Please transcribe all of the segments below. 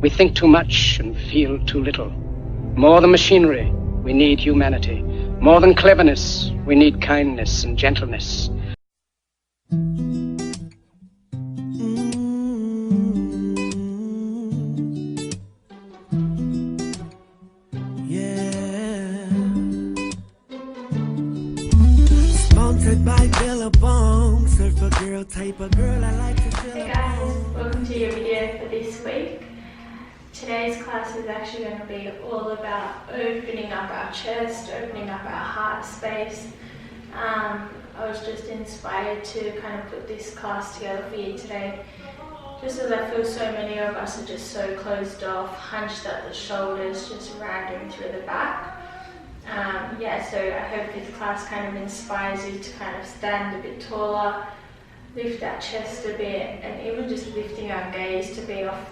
We think too much and feel too little. More than machinery, we need humanity. More than cleverness, we need kindness and gentleness. By Billabong, surf a girl, type of girl I like to feel. Hey guys, welcome to your video for this week. Today's class is actually going to be all about opening up our chest, opening up our heart space. I was just inspired to kind of put this class together for you today, just as I feel so many of us are just so closed off, hunched at the shoulders, just random through the back. So I hope this class kind of inspires you to kind of stand a bit taller, lift our chest a bit, and even just lifting our gaze to be off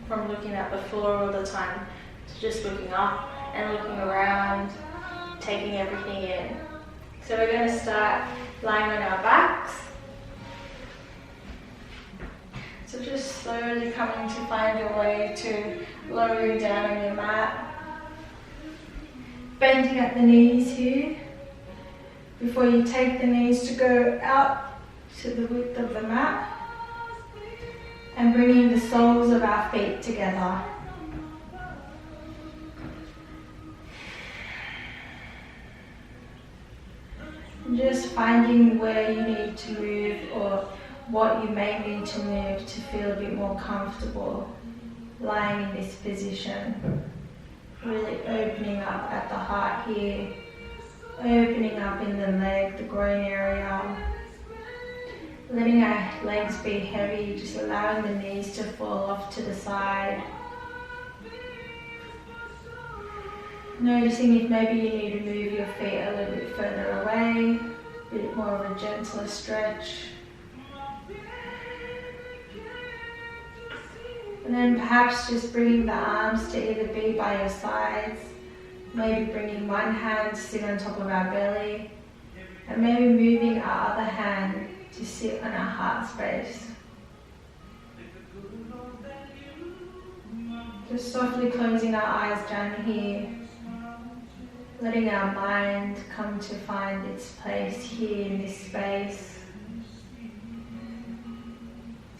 from looking at the floor all the time to just looking up and looking around, taking everything in. So we're going to start lying on our backs. So just slowly coming to find your way to lowering down on your mat. Bending at the knees here before you take the knees to go out to the width of the mat, and bringing the soles of our feet together. Just finding where you need to move or what you may need to move to feel a bit more comfortable lying in this position. Really opening up at the heart here, opening up in the leg, the groin area, letting our legs be heavy, just allowing the knees to fall off to the side. Noticing if maybe you need to move your feet a little bit further away, a bit more of a gentler stretch. And then perhaps just bringing the arms to either be by your sides, maybe bringing one hand to sit on top of our belly, and maybe moving our other hand to sit on our heart space. Just softly closing our eyes down here, letting our mind come to find its place here in this space.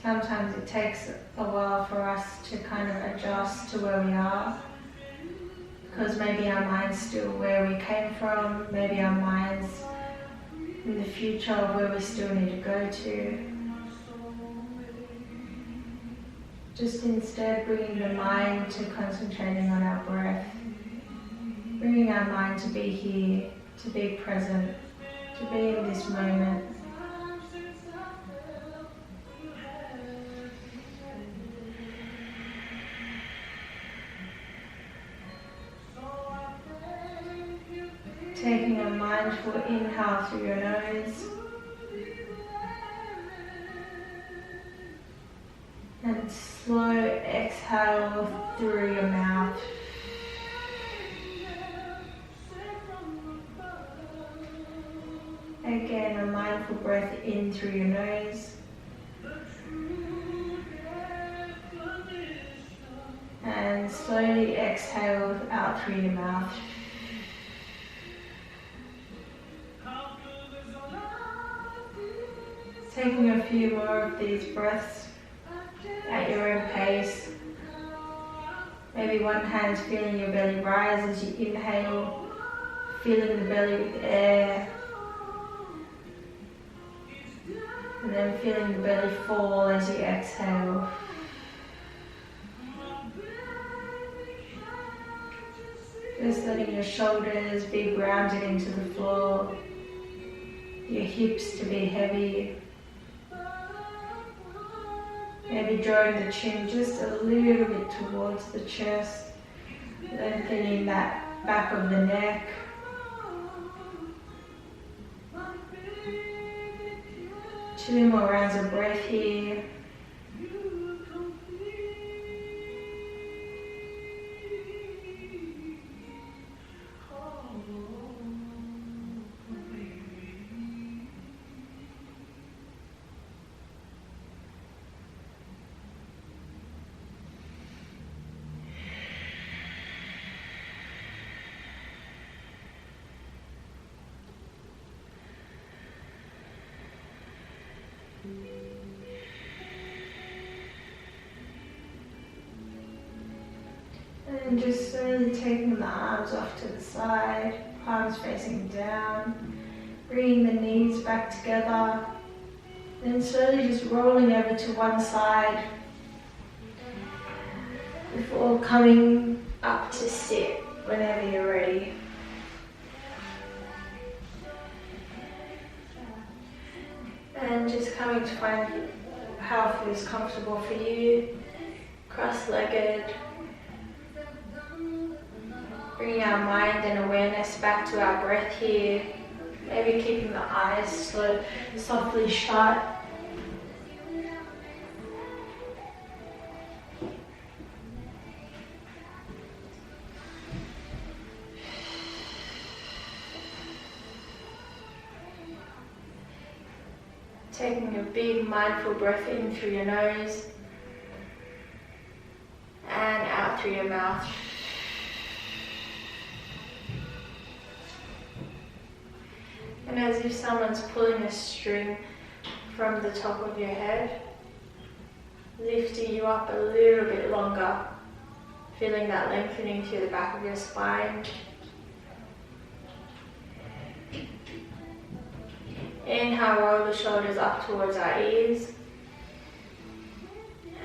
Sometimes it takes a while for us to kind of adjust to where we are, because maybe our mind's still where we came from, maybe our mind's in the future of where we still need to go to. Just instead bringing the mind to concentrating on our breath, bringing our mind to be here, to be present, to be in this moment. Taking a mindful inhale through your nose and slow exhale through your mouth. Again, a mindful breath in through your nose and slowly exhale out through your mouth. Taking a few more of these breaths at your own pace. Maybe one hand feeling your belly rise as you inhale, filling the belly with air, and then feeling the belly fall as you exhale. Just letting your shoulders be grounded into the floor, your hips to be heavy. Maybe drawing the chin just a little bit towards the chest, lengthening that back of the neck. Two more rounds of breath here. And then just slowly taking the arms off to the side, palms facing down, bringing the knees back together. Then slowly just rolling over to one side before coming up to sit whenever you're ready. And just coming to find how it feels comfortable for you, cross-legged. Bringing our mind and awareness back to our breath here. Maybe keeping the eyes softly shut. Taking a big mindful breath in through your nose and out through your mouth. And as if someone's pulling a string from the top of your head, lifting you up a little bit longer, feeling that lengthening through the back of your spine. Inhale, roll the shoulders up towards our ears.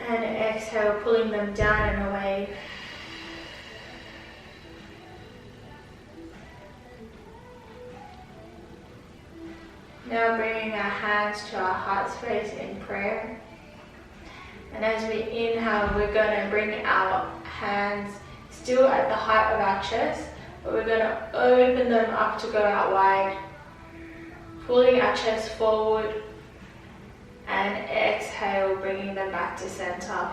And exhale, pulling them down and away. Now bringing our hands to our heart space in prayer. And as we inhale, we're going to bring our hands still at the height of our chest, but we're going to open them up to go out wide. Pulling our chest forward and exhale, bringing them back to center.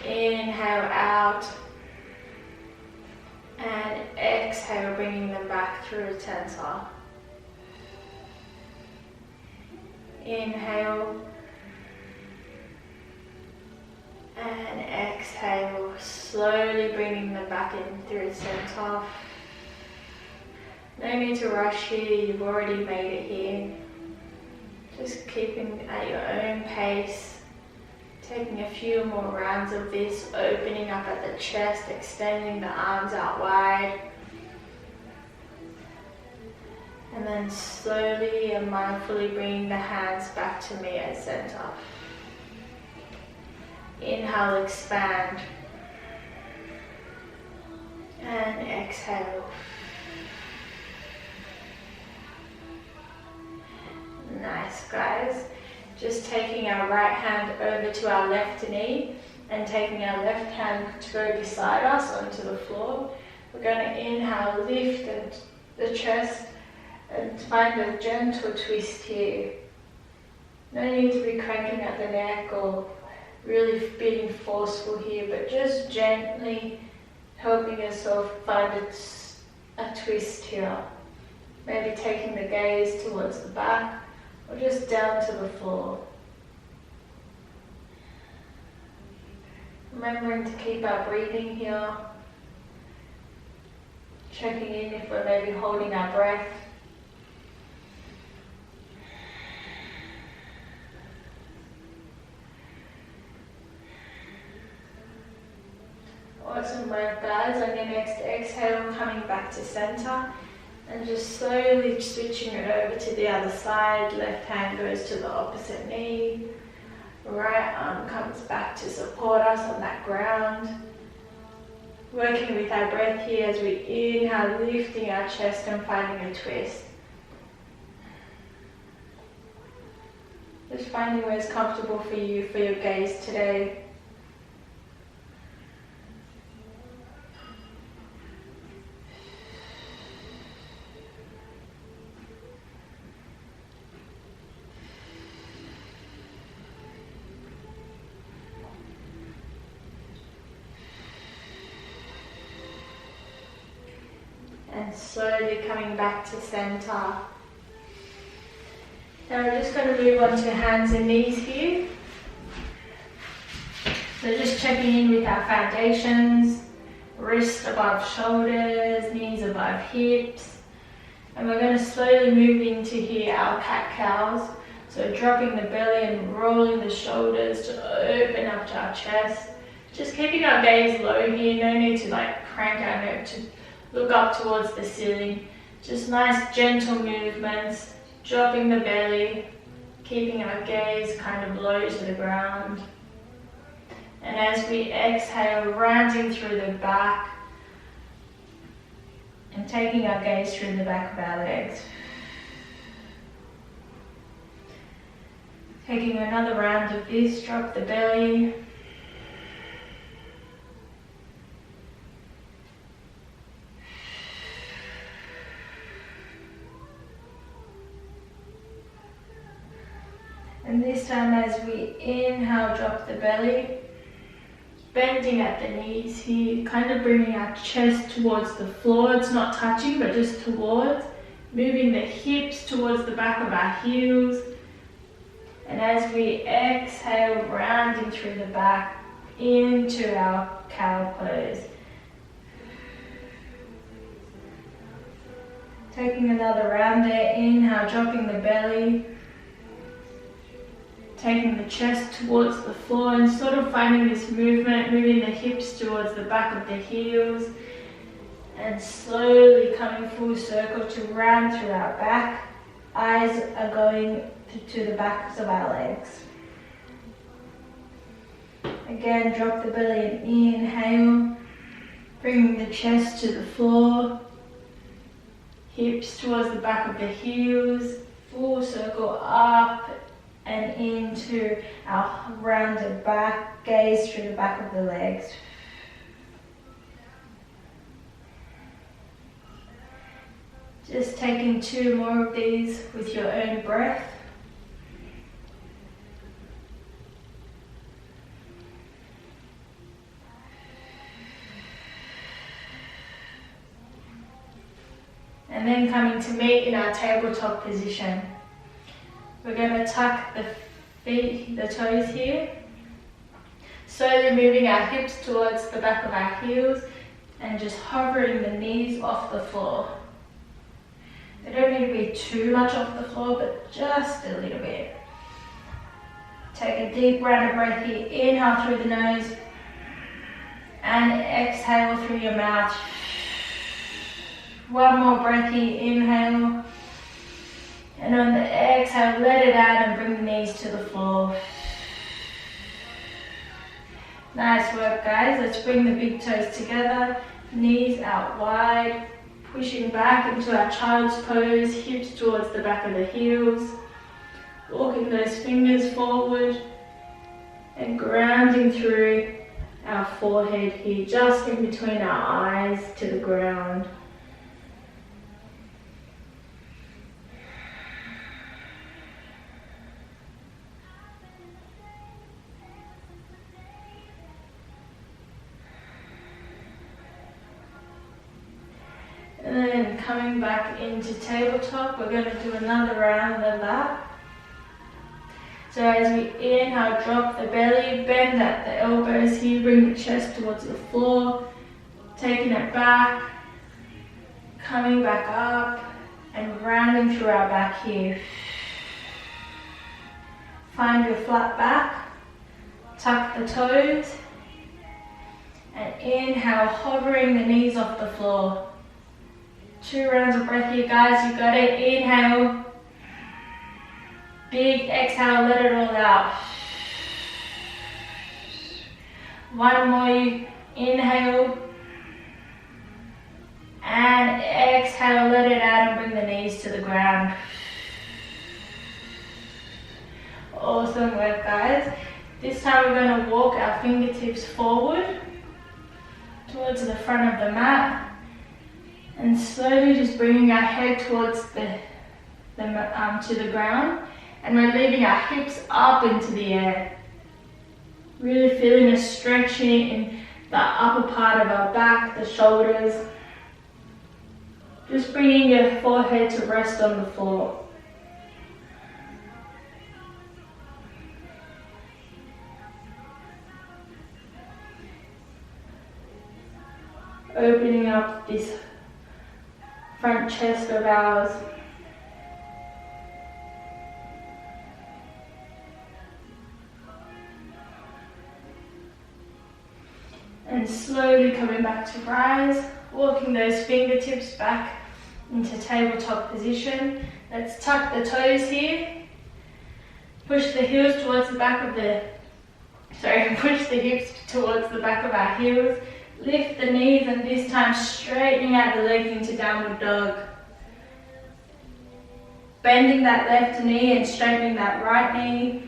Inhale out and exhale, bringing them back through center. Inhale and exhale, slowly bringing them back in through center. No need to rush here, you've already made it here. Just keeping at your own pace, taking a few more rounds of this, opening up at the chest, extending the arms out wide. And then slowly and mindfully bringing the hands back to me at center. Inhale, expand. And exhale. Nice, guys. Just taking our right hand over to our left knee and taking our left hand to go beside us onto the floor. We're going to inhale, lift the chest and find a gentle twist here. No need to be cranking at the neck or really being forceful here, but just gently helping yourself find a twist here. Maybe taking the gaze towards the back or just down to the floor. Remembering to keep our breathing here. Checking in if we're maybe holding our breath. Awesome work, guys. On your next exhale, coming back to center. And just slowly switching it over to the other side. Left hand goes to the opposite knee. Right arm comes back to support us on that ground. Working with our breath here as we inhale, lifting our chest and finding a twist. Just finding where it's comfortable for you, for your gaze today. And slowly coming back to center. Now we're just going to move on to hands and knees here. So just checking in with our foundations, wrists above shoulders, knees above hips. And we're going to slowly move into here our cat-cows. So dropping the belly and rolling the shoulders to open up to our chest. Just keeping our gaze low here, no need to like crank our neck to look up towards the ceiling. Just nice gentle movements, dropping the belly, keeping our gaze kind of low to the ground. And as we exhale, rounding through the back and taking our gaze through the back of our legs. Taking another round of this, drop the belly. And this time as we inhale, drop the belly, bending at the knees here, kind of bringing our chest towards the floor. It's not touching, but just towards, moving the hips towards the back of our heels. And as we exhale, rounding through the back into our cow pose. Taking another round there, inhale, dropping the belly. Taking the chest towards the floor and sort of finding this movement, moving the hips towards the back of the heels and slowly coming full circle to round through our back. Eyes are going to the backs of our legs. Again, drop the belly and inhale, bringing the chest to the floor, hips towards the back of the heels, full circle up and into our rounded back, gaze through the back of the legs. Just taking 2 more of these with your own breath. And then coming to meet in our tabletop position. We're going to tuck the feet, the toes here, slowly moving our hips towards the back of our heels and just hovering the knees off the floor. They don't need to be too much off the floor, but just a little bit. Take a deep round of breath here, inhale through the nose and exhale through your mouth. One more breath here, inhale. And on the exhale, let it out and bring the knees to the floor. Nice work, guys. Let's bring the big toes together, knees out wide, pushing back into our child's pose, hips towards the back of the heels, walking those fingers forward and grounding through our forehead here, just in between our eyes to the ground. And then coming back into tabletop, we're going to do another round of that. So as we inhale, drop the belly, bend at the elbows here, bring the chest towards the floor, taking it back, coming back up, and rounding through our back here. Find your flat back, tuck the toes, and inhale, hovering the knees off the floor. 2 rounds of breath here, guys. You got it. Inhale. Big exhale, let it all out. One more. Inhale. And exhale, let it out and bring the knees to the ground. Awesome work, guys. This time we're going to walk our fingertips forward towards the front of the mat. And slowly just bringing our head towards to the ground, and we're leaving our hips up into the air. Really feeling a stretching in the upper part of our back, the shoulders. Just bringing your forehead to rest on the floor. Opening up this front chest of ours. And slowly coming back to rise, walking those fingertips back into tabletop position. Let's tuck the toes here. Push the heels towards the back of push the hips towards the back of our heels. Lift the knees and this time straightening out the legs into downward dog. Bending that left knee and straightening that right knee.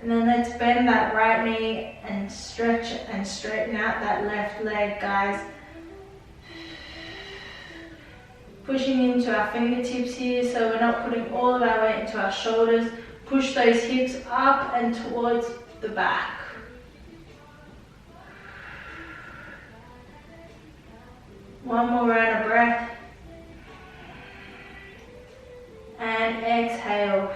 And then let's bend that right knee and stretch and straighten out that left leg, guys. Pushing into our fingertips here so we're not putting all of our weight into our shoulders. Push those hips up and towards the back. One more round of breath. And exhale.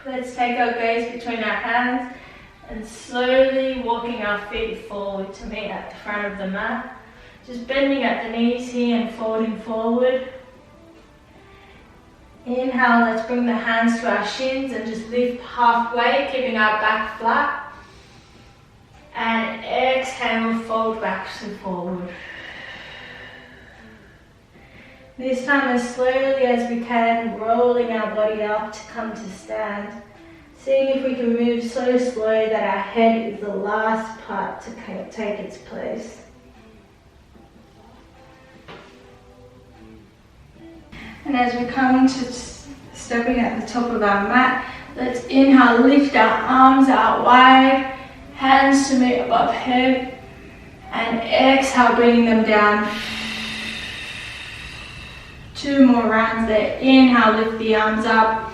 Let's take our gaze between our hands and slowly walking our feet forward to meet at the front of the mat. Just bending at the knees here and folding forward. Inhale, let's bring the hands to our shins and just lift halfway, keeping our back flat. And exhale, fold back to forward. This time as slowly as we can, rolling our body up to come to stand. Seeing if we can move so slow that our head is the last part to take its place. And as we come to stepping at the top of our mat, let's inhale, lift our arms out wide, hands to meet above head, and exhale, bringing them down. 2 more rounds there. Inhale, lift the arms up,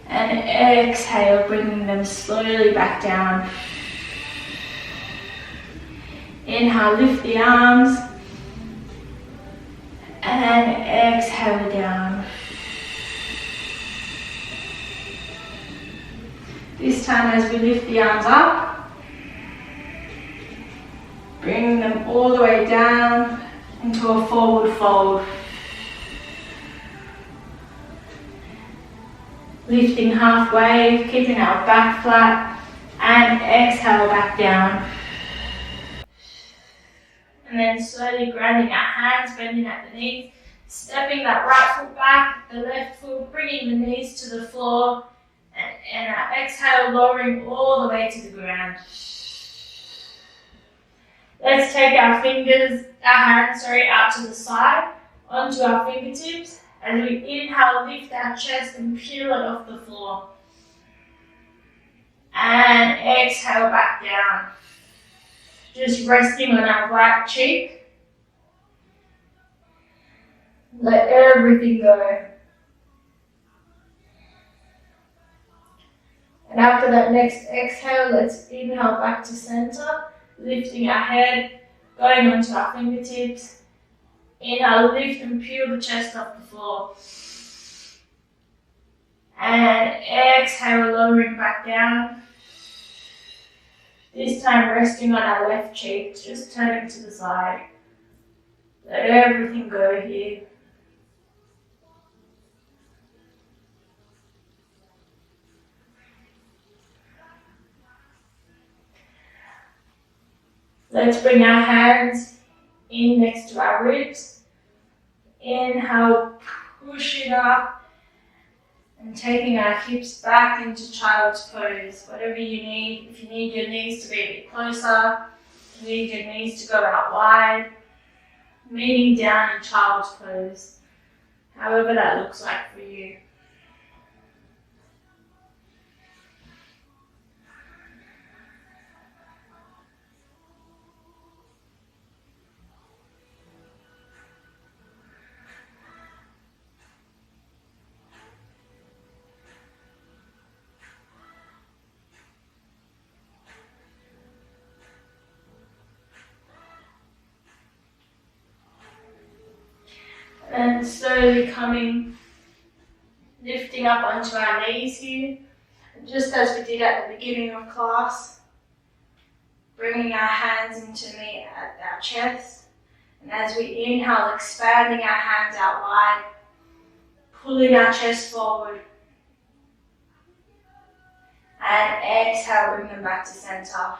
and exhale, bringing them slowly back down. Inhale, lift the arms, and exhale down. This time as we lift the arms up, bring them all the way down into a forward fold. Lifting halfway, keeping our back flat, and exhale back down. And then slowly grounding our hands, bending at the knees, stepping that right foot back, the left foot, bringing the knees to the floor, and our exhale, lowering all the way to the ground. Let's take our hands out to the side, onto our fingertips. As we inhale, lift our chest and peel it off the floor. And exhale back down. Just resting on our right cheek. Let everything go. And after that next exhale, let's inhale back to center, lifting our head, going onto our fingertips. Inhale, lift and peel the chest off the floor. And exhale, lowering back down. This time resting on our left cheek, just turning to the side. Let everything go here. Let's bring our hands in next to our ribs. Inhale, pushing up and taking our hips back into child's pose. Whatever you need. If you need your knees to be a bit closer, if you need your knees to go out wide, meeting down in child's pose. However that looks like for you. And slowly lifting up onto our knees here. And just as we did at the beginning of class, bringing our hands into meet at our chest. And as we inhale, expanding our hands out wide, pulling our chest forward. And exhale, bring them back to center.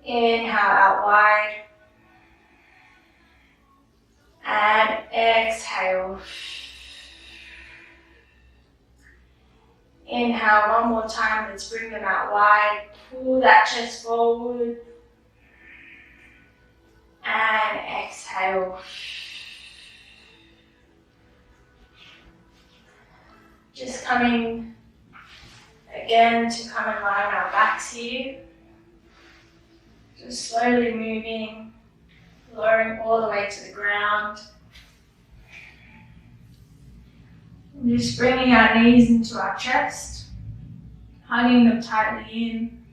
Inhale out wide. And exhale. Inhale one more time. Let's bring them out wide. Pull that chest forward. And exhale. Just coming again to come and lie on our backs here. Just slowly moving, lowering all the way to the ground. And just bringing our knees into our chest, hugging them tightly in.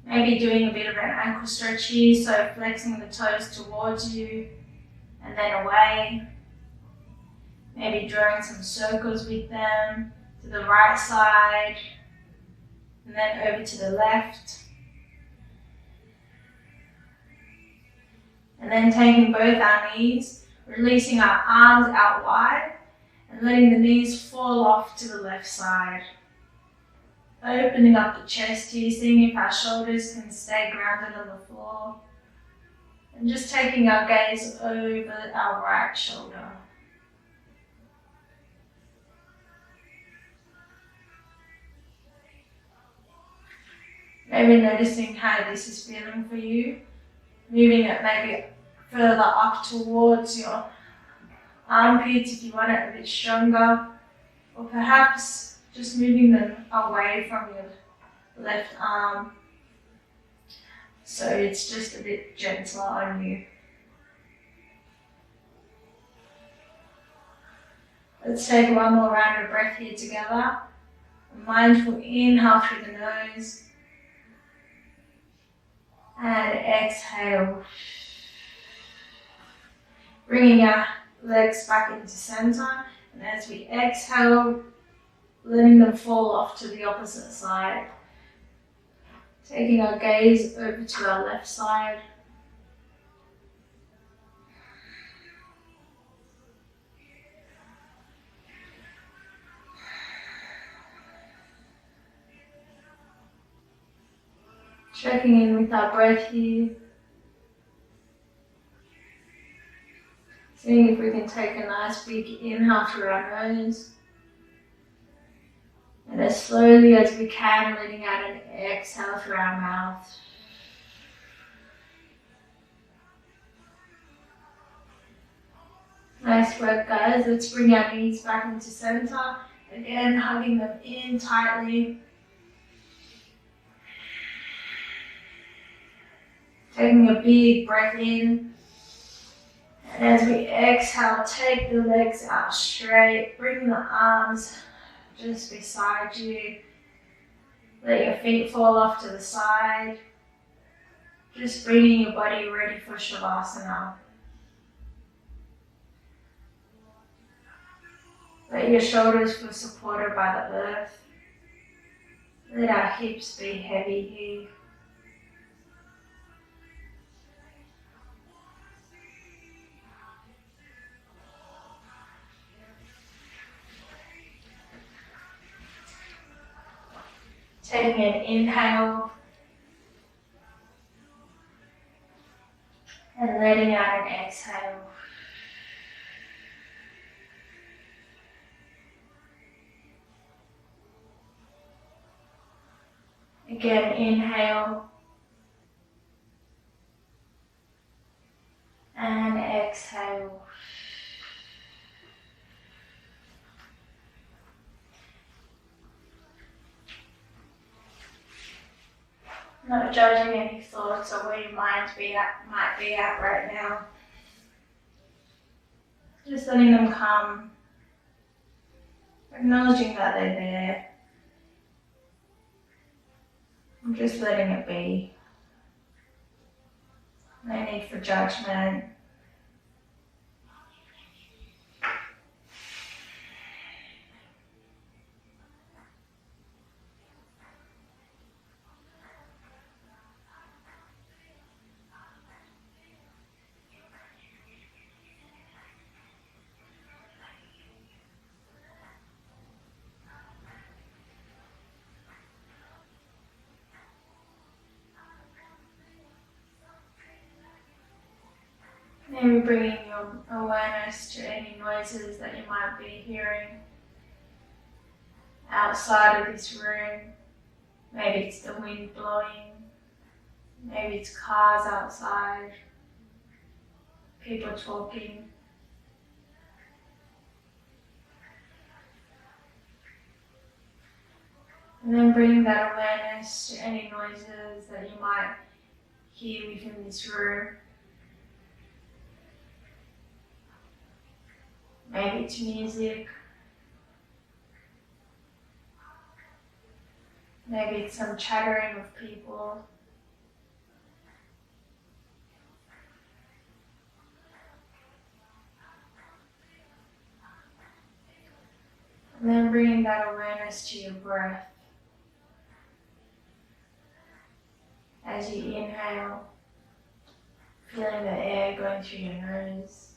Maybe doing a bit of an ankle stretch here, so flexing the toes towards you and then away. Maybe drawing some circles with them to the right side and then over to the left. And then taking both our knees, releasing our arms out wide and letting the knees fall off to the left side. Opening up the chest here, seeing if our shoulders can stay grounded on the floor. And just taking our gaze over our right shoulder. Maybe noticing how this is feeling for you. Moving it maybe further up towards your armpits if you want it a bit stronger. Or perhaps just moving them away from your left arm. So it's just a bit gentler on you. Let's take one more round of breath here together. A mindful inhale through the nose. And exhale. Bringing our legs back into center. And as we exhale, letting them fall off to the opposite side. Taking our gaze over to our left side. Checking in with our breath here. Seeing if we can take a nice big inhale through our nose. And as slowly as we can, letting out an exhale through our mouth. Nice work, guys. Let's bring our knees back into center. Again, hugging them in tightly. Taking a big breath in. And as we exhale, take the legs out straight. Bring the arms just beside you. Let your feet fall off to the side. Just bringing your body ready for Shavasana. Let your shoulders feel supported by the earth. Let our hips be heavy here. Taking an inhale and letting out an exhale. Again, inhale and exhale. Not judging any thoughts or where your mind might be at right now. Just letting them come. Acknowledging that they're there. And just letting it be. No need for judgment. Maybe bringing your awareness to any noises that you might be hearing outside of this room. Maybe it's the wind blowing, maybe it's cars outside, people talking. And then bring that awareness to any noises that you might hear within this room. Maybe it's music. Maybe it's some chattering of people. And then bringing that awareness to your breath. As you inhale, feeling the air going through your nose,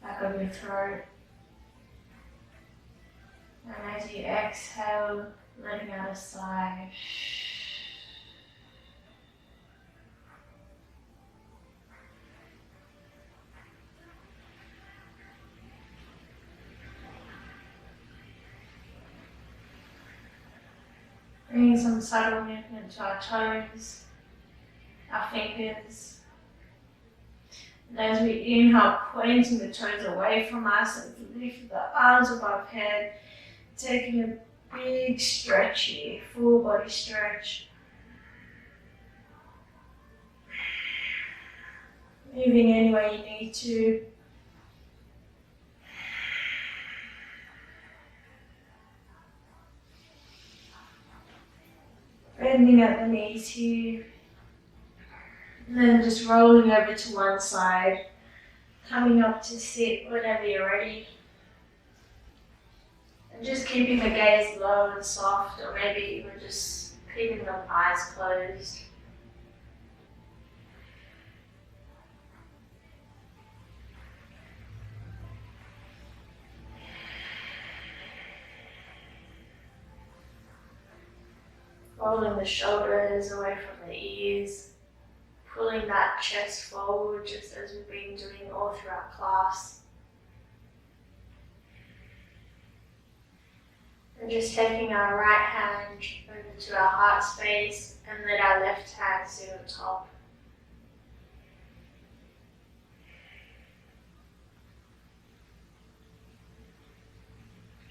back of your throat. And as you exhale, letting out a sigh. Bringing some subtle movement to our toes, our fingers. And as we inhale, pointing the toes away from us and lift the arms above head, taking a big stretch here, full body stretch. Moving any way you need to. Bending at the knees here. And then just rolling over to one side, coming up to sit whenever you're ready. And just keeping the gaze low and soft, or maybe even just keeping the eyes closed. Rolling the shoulders away from the ears, pulling that chest forward just as we've been doing all throughout class. And just taking our right hand over to our heart space and let our left hand sit on top.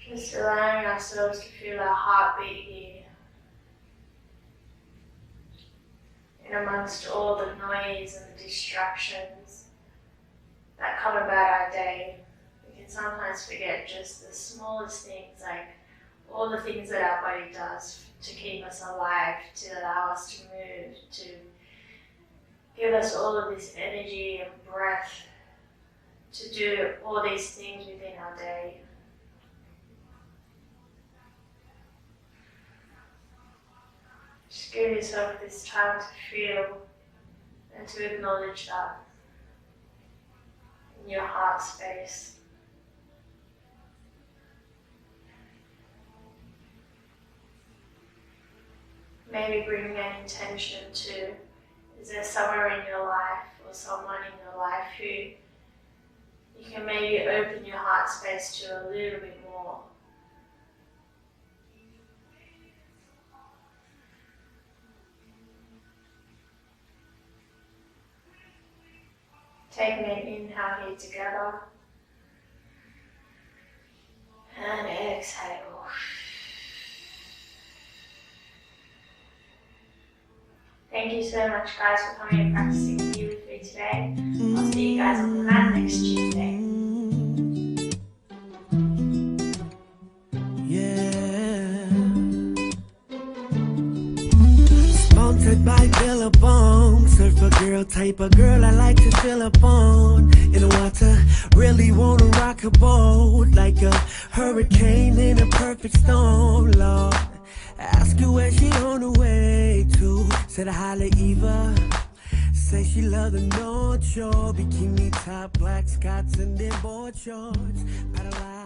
Just allowing ourselves to feel our heartbeat here. In amongst all the noise and the distractions that come about our day, we can sometimes forget just the smallest things, like all the things that our body does to keep us alive, to allow us to move, to give us all of this energy and breath to do all these things within our day. Just give yourself this time to feel and to acknowledge that in your heart space. Maybe bringing an intention to, is there somewhere in your life or someone in your life who you can maybe open your heart space to a little bit more? Taking an inhale here together and exhale. Thank you so much, guys, for coming and practicing here with me today. I'll see you guys on the mat next Tuesday. Sponsored by Billabong, surfer girl, type of girl I like to fill up on. In the water, really wanna rock a boat like a hurricane in a perfect storm, Lord. Ask her where she on her way to. Said I holla Eva. Say she love the North Shore. Bikini top, black Scots and then board shorts. Not a lie.